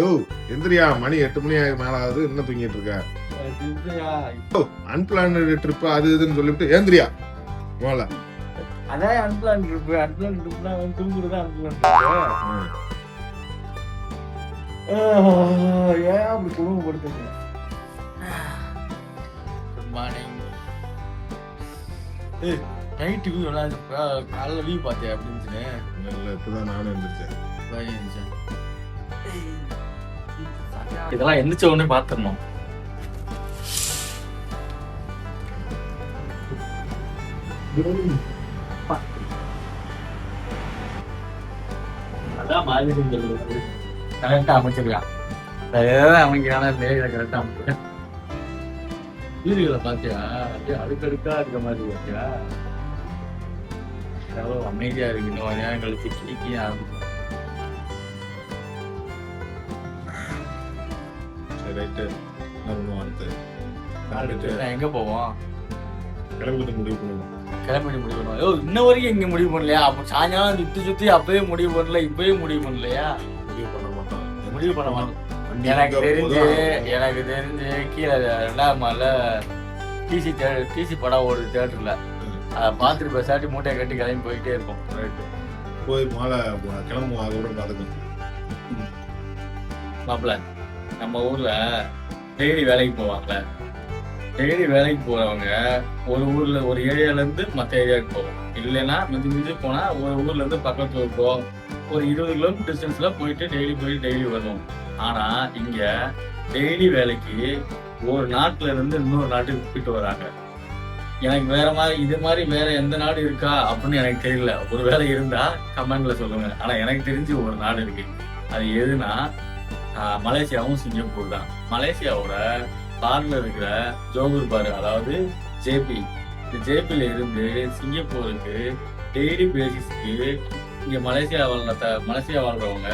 ஓ எந்திரியா, மணி 8 மணி மேல ஆகுது, இன்னும் தூங்கிட்டு இருக்க. அன்பிளான்டு ட்ரிப் அது இதுன்னு சொல்லிட்டு ஏந்திரியா முதல்ல. அதான் அன்பிளான் ட்ரிப். அன்பிளான் ட்ரிப்னா தூங்குறது அன்பிளான் ட்ரிப். ஏன் அப்படி குடும்பப்படுத்துங்க? Good morning. நைட்டு காலைல லீவ் பார்த்தேன் அப்படின்னு. இல்லை, இப்பதான் நானும் எந்திரிச்சேன். இதெல்லாம் எந்திரிச்ச உடனே பாத்துடணும். அதான் மாதிரி கரெக்டா அமைச்சிருக்கான். அமைக்கிறானா இல்லையா? கரெக்டா அமைச்சிருக்கேன். வீடுகளை பாத்தியா? அப்படியே அடுக்கடுக்கா இருக்க மாதிரி பாத்தியா? எவ்வளோ அமைதியா இருக்கு. இன்னும் நேரம் கழிச்சு கிளிக்கி ஆரம்பிச்சு. எங்க போவோம்? கிளம்பிட்டு முடிவு பண்ணுவோம். கிளம்பிட்டு முடிவு பண்ணுவோம். இன்ன வரைக்கும் இங்க முடிவு பண்ணலையா? அப்ப சாயங்காலம் சுத்தி அப்பவே முடிவு பண்ணல, இப்பவே முடிவு பண்ணலையா? முடிவு பண்ண மாட்டோம். எனக்கு தெரிஞ்சு கீழே 2ஆம் மாடில டிசி படம் ஒரு தியேட்டர்ல அதை பார்த்துட்டு பேசாட்டி மூட்டையை கட்டி கிளம்பி போயிட்டே இருக்கும். போய் மாலை கிளம்புவோம். அதோட பார்த்துக்கணும். மாப்பிள்ள, நம்ம ஊர்ல டெய்லி வேலைக்கு போவாங்கல்ல. டெய்லி வேலைக்கு போறவங்க ஒரு ஊர்ல ஒரு ஏரியால இருந்து மற்ற ஏரியாவுக்கு போவோம். இல்லைன்னா மிஞ்சி போனா ஒரு ஊர்ல இருந்து பக்கத்து ஊருக்கோ ஒரு 20 கிலோமீட்டர் டிஸ்டன்ஸ்ல போயிட்டு டெய்லி வருவோம். ஆனா இங்க டெய்லி வேலைக்கு ஒரு நாட்டுல இருந்து இன்னொரு நாட்டுக்கு போயிட்டு வராங்க. எனக்கு வேற மாதிரி இது மாதிரி வேற எந்த நாடு இருக்கா அப்படின்னு எனக்கு தெரியல. ஒரு வேலை இருந்தா கமெண்ட்ல சொல்லுங்க. ஆனா எனக்கு தெரிஞ்சு ஒரு நாடு இருக்கு. அது எதுனா மலேசியாவும் சிங்கப்பூர் தான். மலேசியாவோட பார்ல இருக்கிற ஜோகூர் பார், அதாவது ஜேபி, இந்த ஜேபியில இருந்து சிங்கப்பூருக்கு டெய்லி பேசிஸ்க்கு இங்க மலேசியா வாழ்றவங்க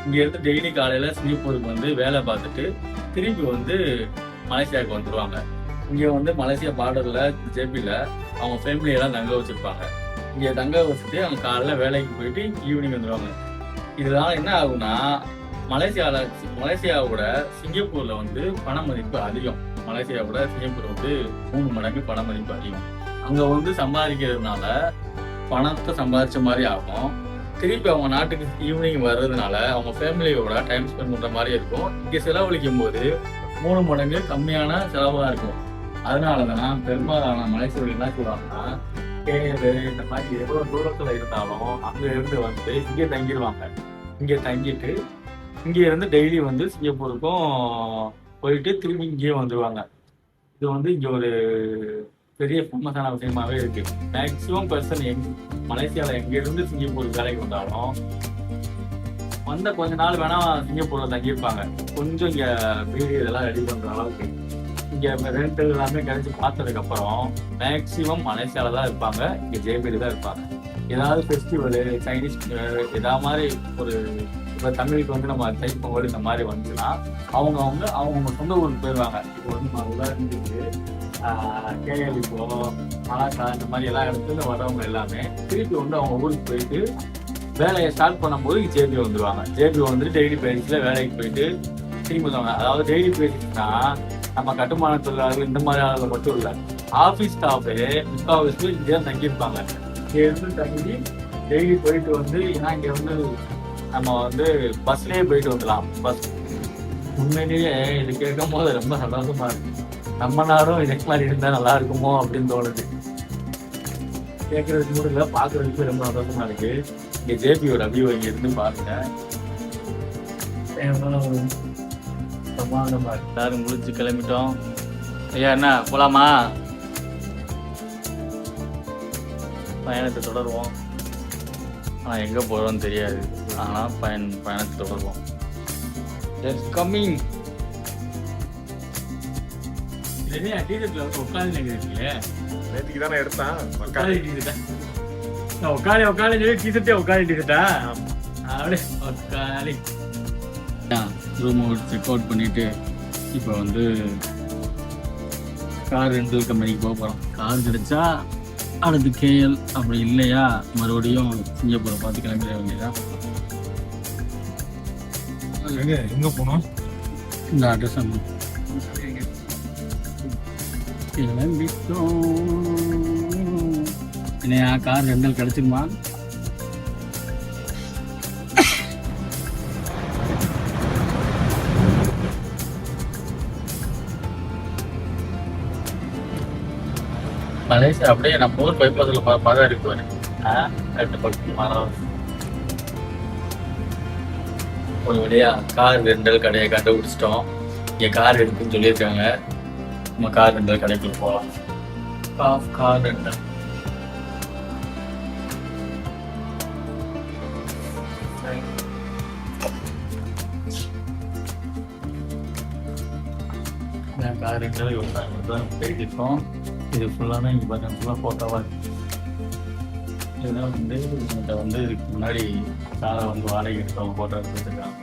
இங்க இருந்து டெய்லி காலையில சிங்கப்பூருக்கு வந்து வேலை பார்த்துட்டு திருப்பி வந்து மலேசியாவுக்கு வந்துடுவாங்க. இங்க வந்து மலேசியா பார்டர்ல ஜேபியில அவங்க ஃபேமிலியெல்லாம் தங்க வச்சிருப்பாங்க. இங்க தங்க வச்சுட்டு அவங்க காலைல வேலைக்கு போயிட்டு ஈவினிங் வந்துடுவாங்க. இதனால என்ன ஆகும்னா மலேசியாவோட சிங்கப்பூர்ல வந்து பண மதிப்பு அதிகம். மலேசியாவோட சிங்கப்பூர் வந்து 3 மடங்கு பண மதிப்பு அதிகம். அங்க வந்து சம்பாதிக்கிறதுனால பணத்தை சம்பாதிச்ச மாதிரி ஆகும். திருப்பி அவங்க நாட்டுக்கு ஈவினிங் வர்றதுனால அவங்க ஃபேமிலியோட டைம் ஸ்பெண்ட் பண்ற மாதிரி இருக்கும். இங்க செலவழிக்கும் போது 3 மடங்கு கம்மியான செலவா இருக்கும். அதனாலதான் பெரும்பாலான மலேசியர்கள் என்ன சொல்றாங்கன்னா, இந்த மாதிரி எவ்வளவு தூரத்துல இருந்தாலும் அங்க இருந்து வந்து இங்கே தங்கிடுவாங்க. இங்கே தங்கிட்டு இங்கே இருந்து டெய்லி வந்து சிங்கப்பூருக்கும் போயிட்டு திரும்பி இங்கேயே வந்துடுவாங்க. இது வந்து இங்க ஒரு பெரிய ஃபேமஸான விஷயமாவே இருக்கு. மேக்சிமம் பர்சன் மலேசியாவில் எங்க இருந்து சிங்கப்பூருக்கு வேலைக்கு வந்தாலும் வந்த கொஞ்ச நாள் வேணா சிங்கப்பூர்ல தங்கியிருப்பாங்க. கொஞ்சம் இங்க வீடு இதெல்லாம் ரெடி பண்ற அளவுக்கு இங்க ரெண்ட் எல்லாமே கிடைச்சி பார்த்ததுக்கு அப்புறம் மேக்சிமம் மலேசியால தான் இருப்பாங்க. இங்க ஜேபியில தான் இருப்பாங்க. ஏதாவது ஃபெஸ்டிவலு, சைனீஸ் ஏதாவது மாதிரி ஒரு இப்போ தமிழுக்கு வந்து நம்ம தை பொங்கல் இந்த மாதிரி வந்துச்சுன்னா அவங்க சொந்த ஊருக்கு போயிடுவாங்க. இப்போ வந்து உதாரணத்துக்கு கேஎல், இப்போ மலாக்கா, இந்த மாதிரி எல்லா இடத்துல வர்றவங்க எல்லாமே திருப்பி வந்து அவங்க ஊருக்கு போயிட்டு வேலையை ஸ்டார்ட் பண்ணும்போது ஜேபி வந்துடுவாங்க. ஜேபி வந்துட்டு டெய்லி பேசிஸ்ல வேலைக்கு போயிட்டு திரும்பி வருவாங்க. அதாவது டெய்லி பேசிஸ்னா நம்ம கட்டுமான தொழிலாளர்கள் இந்த மாதிரி ஆளுங்க மட்டும் இல்லை, ஆஃபீஸ் ஸ்டாஃபு முக்கால்வாசி இங்கே தான் தங்கியிருப்பாங்க. இங்கே இருந்து தங்கி டெய்லி போயிட்டு வந்து ஏன்னா இங்கே வந்து நம்ம வந்து பஸ்லேயே போயிட்டு வந்துடலாம். பஸ் உண்மையிலேயே இது கேட்கும் போது ரொம்ப சந்தோஷமா இருக்கு. நம்ம நாடும் இதே மாதிரி இருந்தால் நல்லா இருக்குமோ அப்படின்னு தோணுது. கேட்கறதுக்கு கூட இல்லை, பார்க்கறதுக்கு ரொம்ப சந்தோஷமா இருக்கு. இங்கே ஜேபியோட வியூ இங்கே இருந்து பாருங்க. எல்லாரும் முடிச்சு கிளம்பிட்டோம். ஐயா என்ன போலாமா? பயணத்தை தொடருவோம். ஆனால் எங்கே போகிறோன்னு தெரியாது. ஆனால் பயணத்தை தொடருவோம். கம்மிங் டீஷர்ட்ல உட்காந்து நினைக்கிறீங்களே, நேற்றுக்கு தானே எடுத்தான். உட்காந்து டீஷர்ட்டே உட்காந்து டீஷர்ட்டா அப்படியே உட்காந்து ரூம் செக் அவுட் பண்ணிட்டு இப்போ வந்து கார் ரெண்டல் கம்பெனிக்கு போக போகிறோம். கார் கிடைச்சா அடுத்து கேஎல், அப்படி இல்லையா மறுபடியும் சிங்கப்பூரை பார்த்து கிளம்பிட வேண்டியதான். எங்க போனோம்? இந்த அட்ரஸ் கிளம்பிட்டோம். என்னையா கார் ரெண்டல் கிடைச்சிருமா? மலேசியா அப்படியே நம்ம ஊர் பைபாஸில் பார்த்தா இருக்கு ரெண்டு பக்கம் மரம். ஒரு வழியா கார் ரெண்டல் கடையை கண்டுபிடிச்சிட்டோம். இங்கே கார் இருக்குன்னு சொல்லியிருக்காங்க. நம்ம கார் ரெண்டல் கடைக்குள்ள போகலாம். கார் ரெண்டல் கார் ரெண்டல் போயிட்டு இருக்கோம். இது ஃபுல்லான இங்கே பார்த்தா ஃபுல்லாக ஃபோட்டோவாக இருக்கு. இதுதான் வந்து இவங்கள்ட்ட வந்து இதுக்கு முன்னாடி காரை வந்து வாடகை எடுத்தவங்க ஃபோட்டோ எடுத்துருக்காங்க.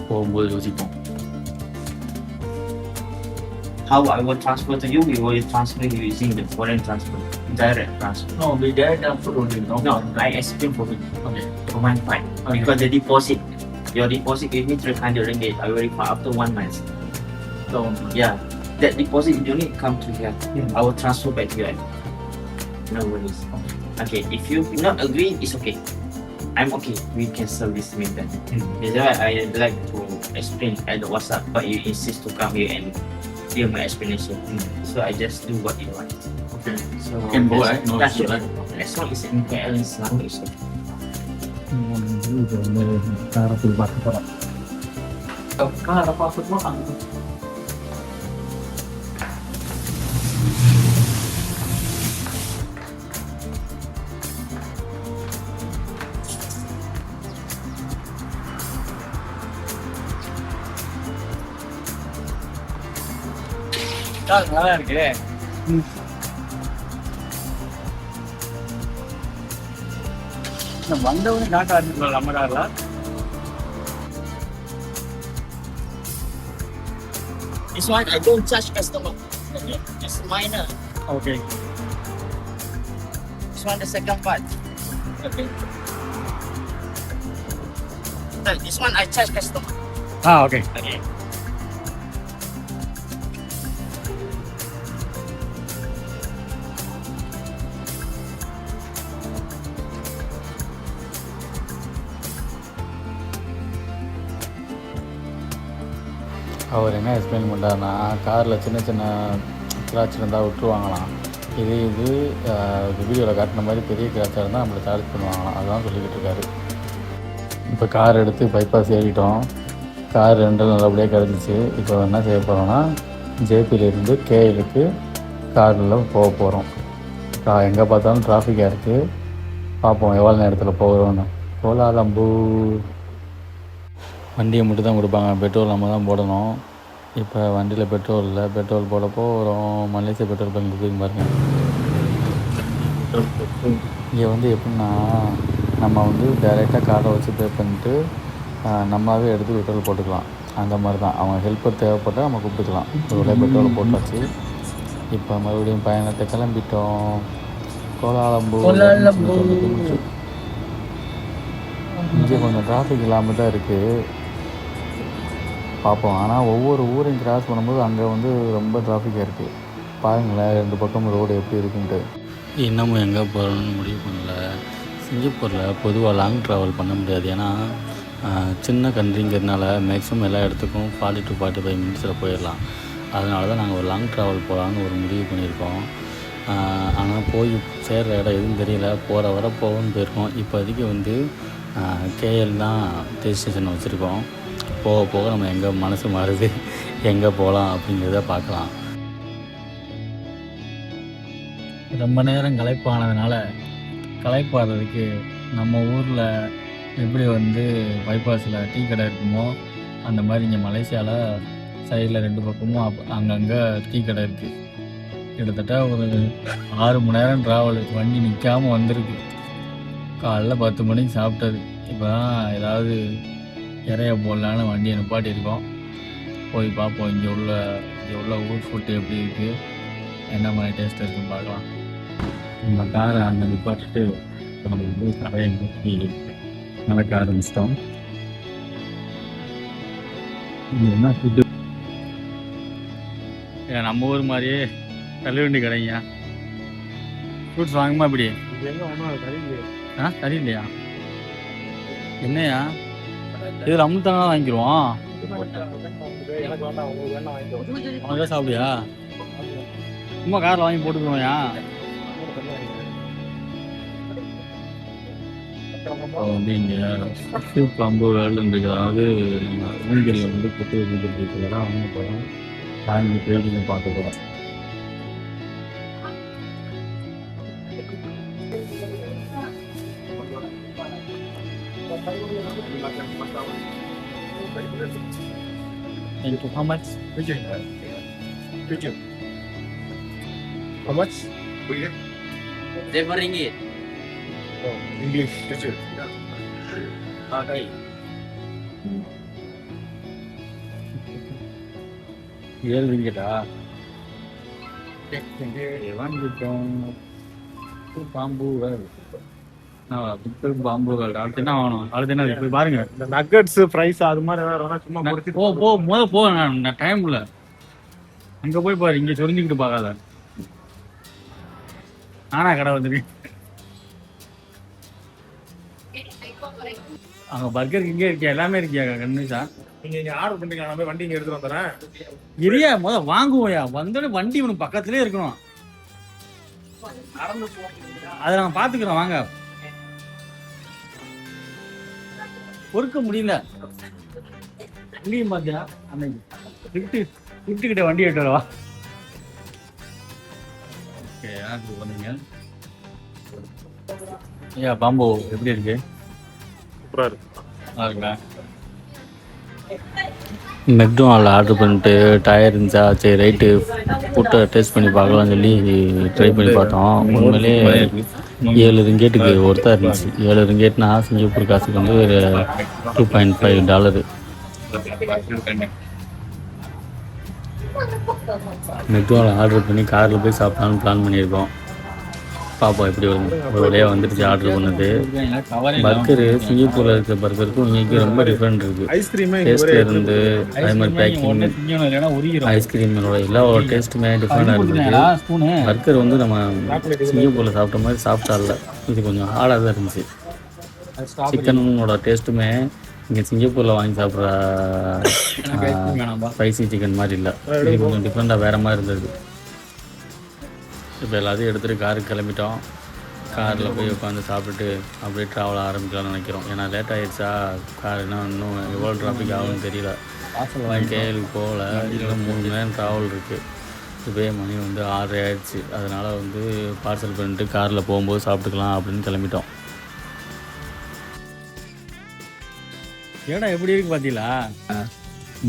போகும்போது யோசிப்போம். How I will transfer to you? We will transfer you using the foreign transfer, direct transfer. No, we direct transfer only. No, I explain for you. Okay. For my fine. Okay. Because the deposit, your deposit gave me 300 ringgit. I will refund after 1 month. So, Yeah, that deposit you don't need to come to here. Yeah. I will transfer back to you. No worries. Okay, if you not agree, it's okay. I'm okay. We can serve this meeting. That's why I like to explain at the WhatsApp, but you insist to come here and hear my explanation. So I just do what you want. okay. So Can go, that's- right? No that's issue, it. right? As long as in balance now, it's okay. இது வந்து காரை போய் பார்க்க போகிறோம். காரை பார்க்க போகிறோம். நல்லா இருக்கு. வந்தவனே காட்ட ஆரம்பிச்சு நம்ம கார்ல. This one I don't charge customer. Okay, it's minor. Okay. This one the second part. Okay. This one I charge customer. Okay. Okay. அவர் என்ன எக்ஸ்பிளைன் பண்ணுறாருன்னா, காரில் சின்ன சின்ன கிராச் இருந்தால் விட்டுருவாங்களாம். இது வீடியோவில் காட்டின மாதிரி பெரிய கிராச்சாக இருந்தால் நம்மளை சார்ஜ் பண்ணுவாங்களாம். அதுதான் சொல்லிக்கிட்டு இருக்காரு. இப்போ கார் எடுத்து பைபாஸ் ஏறிட்டோம். கார் ரெண்டல் நல்லபடியாக கிடச்சிச்சு. இப்போ என்ன செய்ய போகிறோன்னா, ஜேபியிலேருந்து கேஎலுக்கு காரில் போக போகிறோம். எங்கே பார்த்தாலும் டிராஃபிக்காக இருக்குது. பார்ப்போம் எவ்வளோ நேரத்தில் போகிறோன்னு. கோலாலம்பூர் வண்டியை மட்டும் தான் கொடுப்பாங்க. பெட்ரோல் நம்ம தான் போடணும். இப்போ வண்டியில் பெட்ரோல் இல்லை. பெட்ரோல் போட போகிறோம். மலேசியா பெட்ரோல் பங்க் இருக்குதுன்னு பாருங்கள். இங்கே வந்து எப்படின்னா, நம்ம வந்து டைரெக்டாக காரை வச்சு பே பண்ணிட்டு நம்மளாவே எடுத்து பெட்ரோல் போட்டுக்கலாம். அந்த மாதிரி தான். அவங்க ஹெல்ப்பர் தேவைப்பட்டால் நம்ம கூப்பிட்டுக்கலாம். ஒரு பெட்ரோல் போட்டாச்சு. இப்போ மறுபடியும் பயணத்தை கிளம்பிட்டோம். கோலாலம்பூர். இங்கே கொஞ்சம் டிராஃபிக் இல்லாமல் தான் இருக்குது. பார்ப்போம். ஆனால் ஒவ்வொரு ஊரையும் கிராஸ் பண்ணும்போது அங்கே வந்து ரொம்ப டிராஃபிக்காக இருக்குது. பாருங்களேன், ரெண்டு பக்கம் ரோடு எப்படி இருக்குன்ட்டு. இன்னமும் எங்கே போகிறோன்னு முடிவு பண்ணல. சிங்கப்பூரில் பொதுவாக லாங் ட்ராவல் பண்ண முடியாது. ஏன்னா சின்ன கண்ட்ரிங்கிறதுனால மேக்ஸிமம் எல்லா இடத்துக்கும் 40 to 45 மினிட்ஸில் போயிடலாம். அதனால தான் நாங்கள் ஒரு லாங் ட்ராவல் போகலான்னு ஒரு முடிவு பண்ணியிருக்கோம். ஆனால் போய் சேர்கிற இடம் எதுவும் தெரியல. போகிற வர போகணும்னு போயிருக்கோம். இப்போதைக்கு வந்து கேஎல் தான் டெஸ்டினேஷன் வச்சுருக்கோம். போக போக நம்ம எங்கே மனசு மாறுது, எங்கே போகலாம் அப்படிங்கிறத பார்க்கலாம். ரொம்ப நேரம் களைப்பானதுனால களைப்பாடுறதுக்கு நம்ம ஊரில் எப்படி வந்து பைபாஸில் டீ கடை இருக்குமோ அந்த மாதிரி இங்கே மலேசியாவில் சைடில் ரெண்டு பக்கமும் அங்கங்கே டீ கடை இருக்குது. கிட்டத்தட்ட ஒரு 6 மணி நேரம் ட்ராவல். வண்டி நிற்காமல் வந்திருக்கு. காலைல 10 மணிக்கு சாப்பிட்டது. இப்போ தான் ஏதாவது இறைய போடலான்னு வண்டியை நிப்பாட்டியிருக்கோம். போய் பார்ப்போம் இங்கே உள்ள ஊர் ஃபுட்டு எப்படி இருக்குது, என்ன மாதிரி டேஸ்ட் இருக்குன்னு பார்க்கலாம். நம்ம காரை அங்கே நிப்பாட்டிட்டு நம்ம வந்து கடையை நோக்கி நடக்க ஆரம்பிச்சிட்டோம். என்ன ஃபுட்டு நம்ம ஊர் மாதிரியே தள்ளுவண்டி கடைங்க. ஃப்ரூட்ஸ் வாங்குமா இப்படி சரியில்லையா? என்னையா இதில் அமுத்தானா வாங்கிடுவோம். அவனுக்கே சாப்பிடியா? சும்மா காரில் வாங்கி போட்டுக்குவோம்யா. இப்போ வந்து இங்கே பாம்பு வேல்டுன்றது, அதாவது ஊஞ்சலில் வந்து கொத்து வச்சுருக்கிறதெல்லாம் வாங்க போகிறோம். வாங்கி பேடிங்க பார்க்க போகிறோம். Thank you. How much? How much? RM. Oh, English teacher. Okay. ₹7 வாங்கிட்டோம். பாம்புகள் பாம்புகள் அடுத்து என்ன வாங்கணும்? அடுத்து என்ன போய் பாருங்க. இந்த நக்கட்ஸ் ஃப்ரைஸ் அது மாதிரி ஏதாவது சும்மா பொறுத்து போ நான் டைம் இல்லை. அங்கே போய் பாரு, இங்கே சொரிஞ்சுக்கிட்டு பார்க்காத. நானா கடை வந்துருக்கேன். அங்கே பர்கர் இங்கே இருக்கியா, எல்லாமே இருக்கியா கண்ணுஷா? நீங்க இங்க ஆர்டர் பண்ணீங்க, நான் போய் வண்டி இங்க எடுத்துட்டு வந்துறேன். இரியா வாங்குவோயா, வந்தோடனே வண்டி இவனுக்கு பக்கத்துலேயே இருக்கணும். அதை நாங்கள் பார்த்துக்கிறோம், வாங்க. பொறுக்க முடியல முடியும் பார்த்தியா? அன்னைக்கு கிட்ட வண்டி எடுத்து வரவா? ஓகே, யாருக்கு பண்ணுங்க. ஐயா பாம்பு எப்படி இருக்கு? சூப்பரா இருக்கு. இருக்குங்களா? மெக்டொனால்டில் ஆர்டர் பண்ணிட்டு டயர் இருந்துச்சா, சரி ரைட்டு ஃபுட்டை டேஸ்ட் பண்ணி பார்க்கலாம்னு சொல்லி ட்ரை பண்ணி பார்த்தோம். உண்மையிலே $7 ஒருத்தா இருந்துச்சு. $7 சிங்கப்பூர் காசுக்கு வந்து ஒரு $2.5. மெக்டொனால்டில் ஆர்டர் பண்ணி காரில் போய் சாப்பிடலான்னு பிளான் பண்ணியிருக்கோம். பார்ப்போம் எப்படி வரும். ஒரு வழியாக வந்துடுச்சு ஆர்டர் பண்ணது. பர்கரு சிங்கப்பூரில் இருக்கிற பர்கருக்கும் இங்கே ரொம்ப டிஃப்ரெண்ட் இருக்குது. டேஸ்ட்டில் இருந்து அதே மாதிரி பேக்கிங், ஐஸ்கிரீமோட எல்லா டேஸ்ட்டுமே டிஃப்ரெண்டாக இருந்தது. பர்கர் வந்து நம்ம சிங்கப்பூரில் சாப்பிட்ட மாதிரி சாஃப்டாக இல்லை, இது கொஞ்சம் ஹார்டாக தான் இருந்துச்சு. சிக்கனோட டேஸ்ட்டுமே இங்கே சிங்கப்பூரில் வாங்கி சாப்பிட்ற ஸ்பைசி சிக்கன் மாதிரி இல்லை, இது கொஞ்சம் டிஃப்ரெண்டாக வேறு மாதிரி இருந்தது. இப்போ எல்லாத்தையும் எடுத்துகிட்டு காருக்கு கிளம்பிட்டோம். காரில் போய் உட்காந்து சாப்பிட்டுட்டு அப்படியே ட்ராவல் ஆரம்பிக்கலாம்னு நினைக்கிறோம். ஏன்னா லேட் ஆகிடுச்சா, கார் இன்னும் எவ்வளோ டிராஃபிக் ஆகும்னு தெரியல. கேஎலுக்கு போகல, இன்னும் 3 மணி நேரம் ட்ராவல் இருக்குது. இப்போயே மணி வந்து 6 ஆகிடுச்சு. அதனால் வந்து பார்சல் பண்ணிட்டு காரில் போகும்போது சாப்பிட்டுக்கலாம் அப்படின்னு கிளம்பிட்டோம். ஏடா எப்படி இருக்கு பார்த்தீங்களா?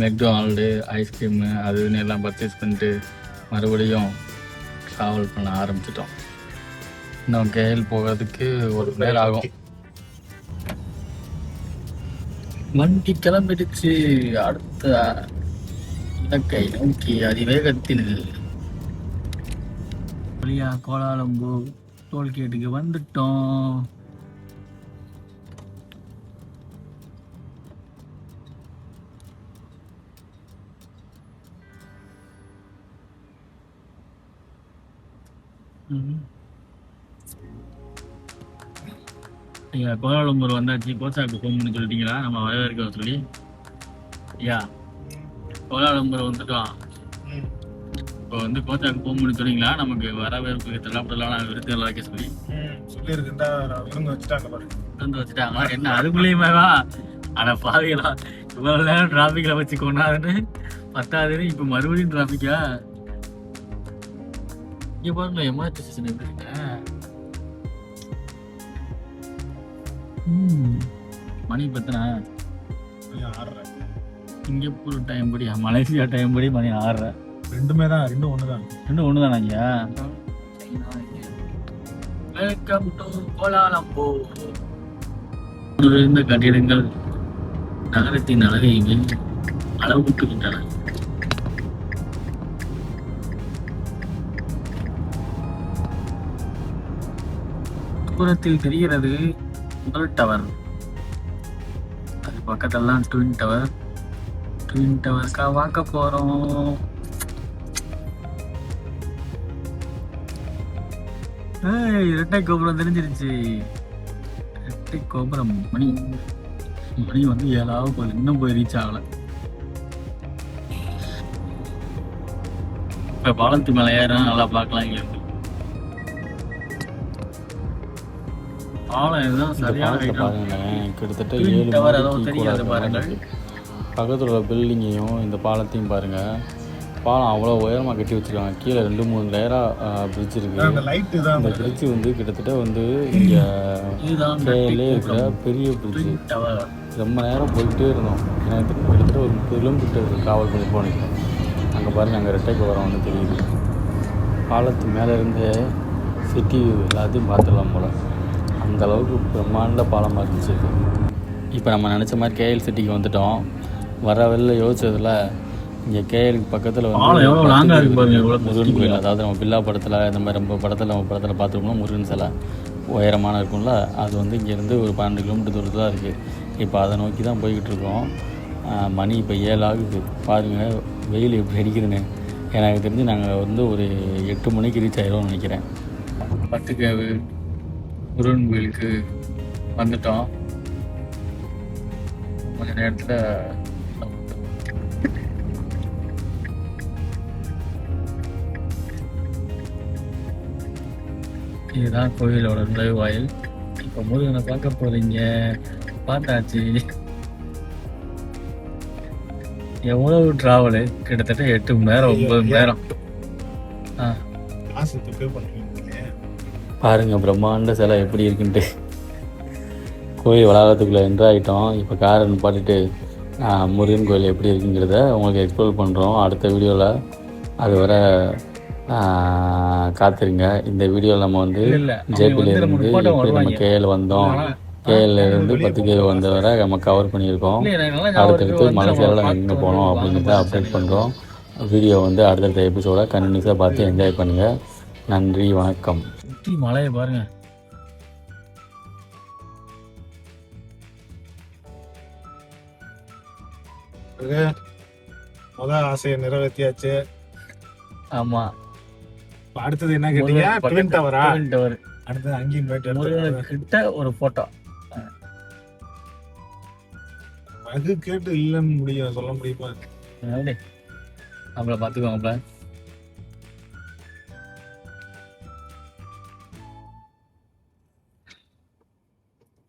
மெக்டொனால்டு ஐஸ்கிரீமு அதுன்னு எல்லாம் பர்ச்சேஸ் பண்ணிட்டு மறுபடியும் ட்ராவல் பண்ண ஆரம்பிச்சிட்டோம். இன்னும் கேஎல் போகிறதுக்கு 1 மணி நேரம் ஆகும். வண்டி கிளம்பிடுச்சு. அடுத்த இலக்கை நோக்கி அதிவேகத்தில் வழியா கோலாலம்பூர் டோல்கேட்டுக்கு வந்துட்டோம். ஐயா கோலாலம்பூர் வந்தாச்சு. கோச்சாக்கு ஃபோன் பண்ணி சொல்லிட்டீங்களா நம்ம வரவேற்க சொல்லி? ஐயா கோலாலம்பூர் வந்துட்டோம். இப்போ வந்து கோச்சாக்கு ஃபோன் பண்ணி சொன்னீங்களா நமக்கு வரவேற்பு தள்ளாப்படலாம் விருதுகள் வைக்க சொல்லி? சொல்லியிருக்குண்டா, விருந்து வச்சுட்டாங்க பாரு. விருந்து வச்சுட்டாங்களா? என்ன அதுக்குள்ளேயுமேவா? ஆனால் பாவிகளா, இவ்வளோ நேரம் டிராஃபிக்கில் வச்சு கொண்டாதுன்னு பத்தாதுன்னு இப்போ மறுபடியும் டிராஃபிக்கா? இங்கே பாருங்களேன் எமர்ஜென்சி ஸ்டேஷன் எப்படி இருக்கு. மணி பத்தினா சிங்கப்பூர் டைம் படி, மலேசியா டைம் படி மணி 6. ரெண்டுமே தான், ரெண்டும் ஒன்று தானா ஐயா? Welcome to Kuala Lumpur. இருந்த கட்டிடங்கள் நகரத்தின் அழகை அளவுட்டுகின்றன. தூரத்தில் தெரிகிறது முதல் டவர். அது பக்கத்தெல்லாம் ட்வின் டவர். ட்வின் டவர்ஸ்க்கா பார்க்க போறோம். இரட்டை கோபுரம் தெரிஞ்சிருச்சு. இரட்டை கோபுரம் மணி வந்து 7 போகுது, இன்னும் போய் ரீச் ஆகல. இப்ப பாலத்து மேல ஏறும், நல்லா பார்க்கலாம். இங்க இருந்து பாலம் இதுதான் சரியான பாருங்களேன், கிட்டத்தட்ட Twin 7 tower, மாடிக்கு அதாவது தெரியாது கூட பாருங்கள். இருக்கு. பக்கத்தில் உள்ள பில்டிங்கையும் இந்த பாலத்தையும் பாருங்க. பாலம் அவ்வளோ உயரமாக கட்டி வச்சிருக்காங்க. கீழே 2-3 லேயராக பிரிட்ஜ் இருக்கு. அந்த லைட்டு தான் இந்த பிரிட்ஜ் வந்து கிட்டத்தட்ட வந்து இங்கே இதுதான் கேரளே இருக்கிற பெரிய பிரிட்ஜ். Twin tower. ரொம்ப நேரம் போயிட்டே இருந்தோம். எனக்கு தெரிஞ்சு கிட்டத்தட்ட ஒரு 30 கிலோமீட்டர் ட்ராவல் பண்ணி போனோம். அங்கே பாருங்கள், அங்கே ரெட்டை கோபுரம் வந்து தெரியுது. பாலத்து மேலே இருந்து சிட்டி எல்லாத்தையும் பார்த்துடலாம் போல். அந்த அளவுக்கு பிரம்மாண்ட பாலமாக இருந்துச்சு. இப்போ நம்ம நினச்ச மாதிரி கேஎல் சிட்டிக்கு வந்துட்டோம். வர வெளில யோசிச்சதில் இங்கே கேஎலுக்கு பக்கத்தில் பாலம் எவ்வளோ லாங்காக இருக்கு பாருங்க, எவ்வளோ முருகன் கோயில். அதாவது நம்ம பில்லா படத்தில் இந்த மாதிரி நம்ம படத்தில் பார்த்துருக்கோம்னா முருகன் சிலை உயரமான இருக்கும்ல, அது வந்து இங்கேருந்து ஒரு 12 கிலோமீட்டர் தூரத்தில் தான் இருக்குது. இப்போ அதை நோக்கி தான் போய்கிட்டு இருக்கோம். மணி இப்போ 7 ஆகுது. பாருங்கள் வெயில் எப்படி அடிக்குதுன்னு. எனக்கு தெரிஞ்சு நாங்கள் வந்து ஒரு 8 மணிக்கு ரீச் ஆயிடுவோம்னு நினைக்கிறேன். பத்துக்கேவு முருகன் கோயிலுக்கு வந்துட்டோம். கொஞ்ச நேரத்தில் இதுதான் கோயிலோட நுழைவாயில். இப்போ முருகனை பார்க்க போறீங்க. பார்த்தாச்சு. எவ்வளவு டிராவலு? கிட்டத்தட்ட 8 மணி நேரம் 9 மணி நேரம். காசு பே பண்ணுவீங்க. பாருங்கள் பிரம்மாண்ட சிலை எப்படி இருக்குன்ட்டு. கோயில் வளாகத்துக்குள்ளே என்ட்ராயிட்டோம். இப்போ காரை நிப்பாட்டிட்டு முருகன் கோயில் எப்படி இருக்குங்கிறத உங்களுக்கு எக்ஸ்ப்ளோர் பண்ணுறோம் அடுத்த வீடியோவில். அது வர காத்துருங்க. இந்த வீடியோவில் நம்ம வந்து ஜேபிலேருந்து எப்படி நம்ம கேஎல் வந்தோம், கேஎல்லேருந்து 10 கேஎல் வந்த வரை நம்ம கவர் பண்ணியிருக்கோம். அடுத்தடுத்து மலேசியாவில் எங்கே போனோம் அப்படிங்கிறத அப்டேட் பண்ணுறோம். வீடியோ வந்து அடுத்தடுத்த எபிசோட கண்டினியூஸாக பார்த்து என்ஜாய் பண்ணுங்கள். நன்றி, வணக்கம். சுற்றி மலையை பாருங்க. முதல் ஆசையை நிறைவேற்றியாச்சு. ஆமா, அடுத்தது என்ன கேட்டீங்க? ட்வின் டவரா? Twin tower. அடுத்தது அங்கேயும் போயிட்டு முருகன் கிட்ட ஒரு போட்டோ. அது கேட்டு இல்லைன்னு முடியும், சொல்ல முடியுமா? நம்மள பார்த்துக்கோங்க.